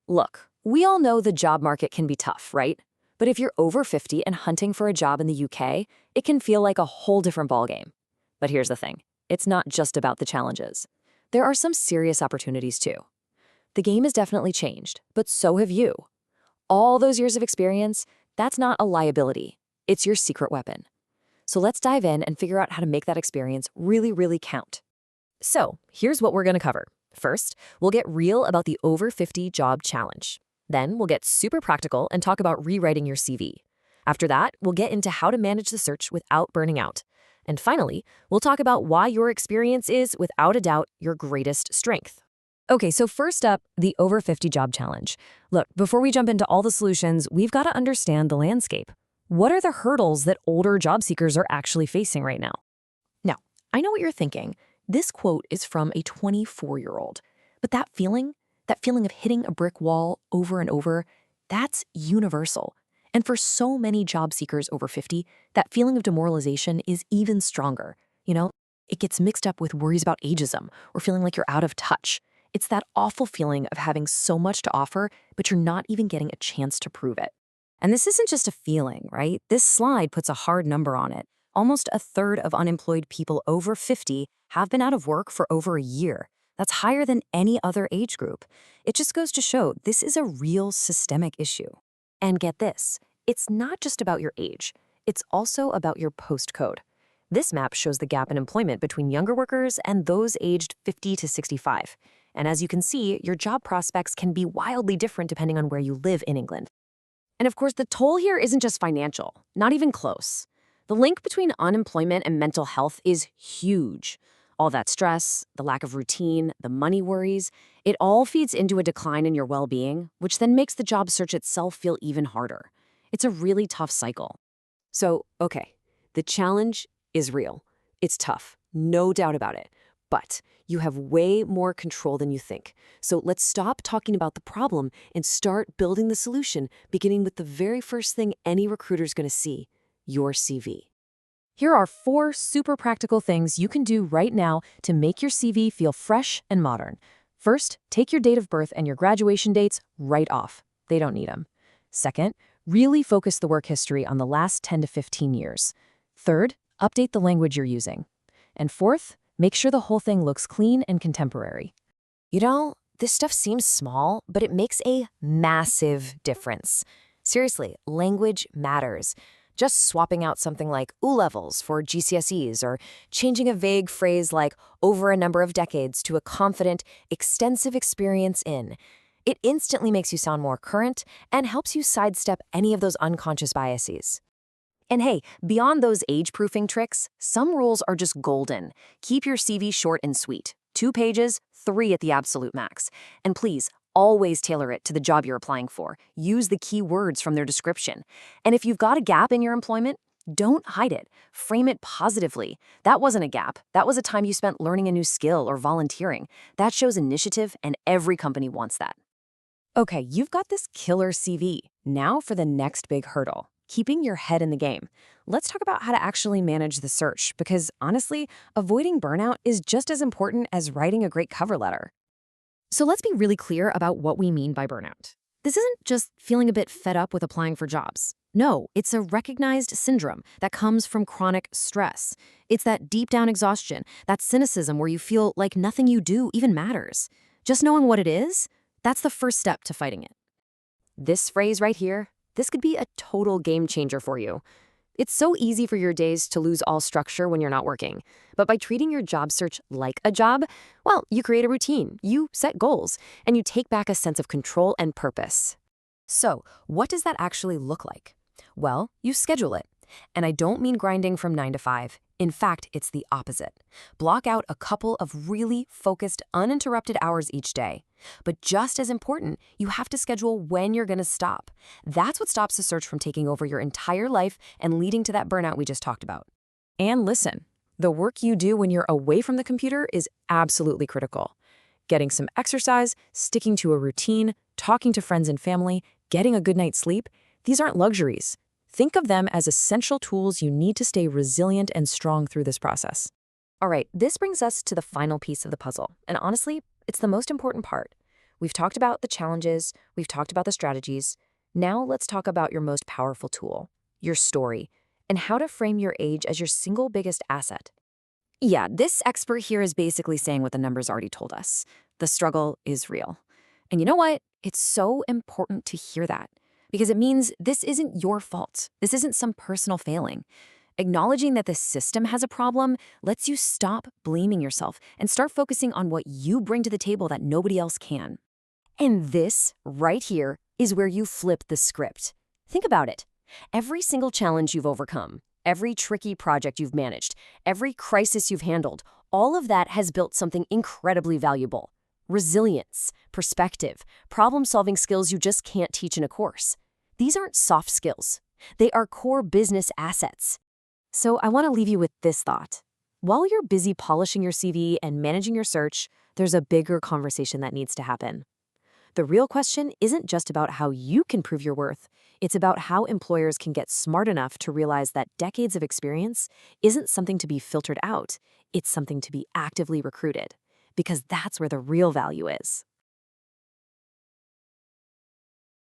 Look, we all know the job market can be tough, right? But if you're over 50 and hunting for a job in the UK, it can feel like a whole different ballgame. But here's the thing, it's not just about the challenges. There are some serious opportunities too. The game has definitely changed, but so have you. All those years of experience, that's not a liability. It's your secret weapon. So let's dive in and figure out how to make that experience really, really count. So here's what we're going to cover. First, we'll get real about the over 50 job challenge. Then we'll get super practical and talk about rewriting your CV. After that, we'll get into how to manage the search without burning out. And finally, we'll talk about why your experience is, without a doubt, your greatest strength. Okay, so first up, the over 50 job challenge. Look, before we jump into all the solutions, we've got to understand the landscape. What are the hurdles that older job seekers are actually facing right now? Now, I know what you're thinking. This quote is from a 24-year-old. But that feeling of hitting a brick wall over and over, that's universal. And for so many job seekers over 50, that feeling of demoralization is even stronger. It gets mixed up with worries about ageism or feeling like you're out of touch. It's that awful feeling of having so much to offer, but you're not even getting a chance to prove it. And this isn't just a feeling, right? This slide puts a hard number on it. Almost a third of unemployed people over 50 have been out of work for over a year. That's higher than any other age group. It just goes to show this is a real systemic issue. And get this, it's not just about your age. It's also about your postcode. This map shows the gap in employment between younger workers and those aged 50 to 65. And as you can see, your job prospects can be wildly different depending on where you live in England. And of course, the toll here isn't just financial, not even close. The link between unemployment and mental health is huge. All that stress, the lack of routine, the money worries, it all feeds into a decline in your well-being, which then makes the job search itself feel even harder. It's a really tough cycle. So, okay, the challenge is real. It's tough, no doubt about it. But you have way more control than you think. So let's stop talking about the problem and start building the solution, beginning with the very first thing any recruiter's going to see, your CV. Here are 4 super practical things you can do right now to make your CV feel fresh and modern. First, take your date of birth and your graduation dates right off. They don't need them. Second, really focus the work history on the last 10 to 15 years. Third, update the language you're using. And fourth, make sure the whole thing looks clean and contemporary. This stuff seems small, but it makes a massive difference. Seriously, language matters. Just swapping out something like U-levels for GCSEs or changing a vague phrase like over a number of decades to a confident, extensive experience in. It instantly makes you sound more current and helps you sidestep any of those unconscious biases. And hey, beyond those age-proofing tricks, some rules are just golden. Keep your CV short and sweet. 2 pages, 3 at the absolute max. And please, always tailor it to the job you're applying for. Use the key words from their description. And if you've got a gap in your employment, don't hide it. Frame it positively. That wasn't a gap. That was a time you spent learning a new skill or volunteering. That shows initiative, and every company wants that. Okay, you've got this killer CV. Now for the next big hurdle. Keeping your head in the game. Let's talk about how to actually manage the search, because honestly, avoiding burnout is just as important as writing a great cover letter. So let's be really clear about what we mean by burnout. This isn't just feeling a bit fed up with applying for jobs. No, it's a recognized syndrome that comes from chronic stress. It's that deep down exhaustion, that cynicism where you feel like nothing you do even matters. Just knowing what it is, that's the first step to fighting it. This phrase right here, this could be a total game changer for you. It's so easy for your days to lose all structure when you're not working. But by treating your job search like a job, well, you create a routine, you set goals, and you take back a sense of control and purpose. So, what does that actually look like? Well, you schedule it. And I don't mean grinding from 9 to 5. In fact, it's the opposite. Block out a couple of really focused, uninterrupted hours each day. But just as important, you have to schedule when you're going to stop. That's what stops the search from taking over your entire life and leading to that burnout we just talked about. And listen, the work you do when you're away from the computer is absolutely critical. Getting some exercise, sticking to a routine, talking to friends and family, getting a good night's sleep, these aren't luxuries. Think of them as essential tools you need to stay resilient and strong through this process. All right, this brings us to the final piece of the puzzle. And honestly, it's the most important part. We've talked about the challenges, we've talked about the strategies. Now let's talk about your most powerful tool, your story, and how to frame your age as your single biggest asset. Yeah, this expert here is basically saying what the numbers already told us. The struggle is real. And you know what? It's so important to hear that because it means this isn't your fault. This isn't some personal failing. Acknowledging that the system has a problem lets you stop blaming yourself and start focusing on what you bring to the table that nobody else can. And this, right here, is where you flip the script. Think about it. Every single challenge you've overcome, every tricky project you've managed, every crisis you've handled, all of that has built something incredibly valuable. Resilience, perspective, problem-solving skills you just can't teach in a course. These aren't soft skills. They are core business assets. So I want to leave you with this thought. While you're busy polishing your CV and managing your search, there's a bigger conversation that needs to happen. The real question isn't just about how you can prove your worth. It's about how employers can get smart enough to realize that decades of experience isn't something to be filtered out. It's something to be actively recruited. Because that's where the real value is.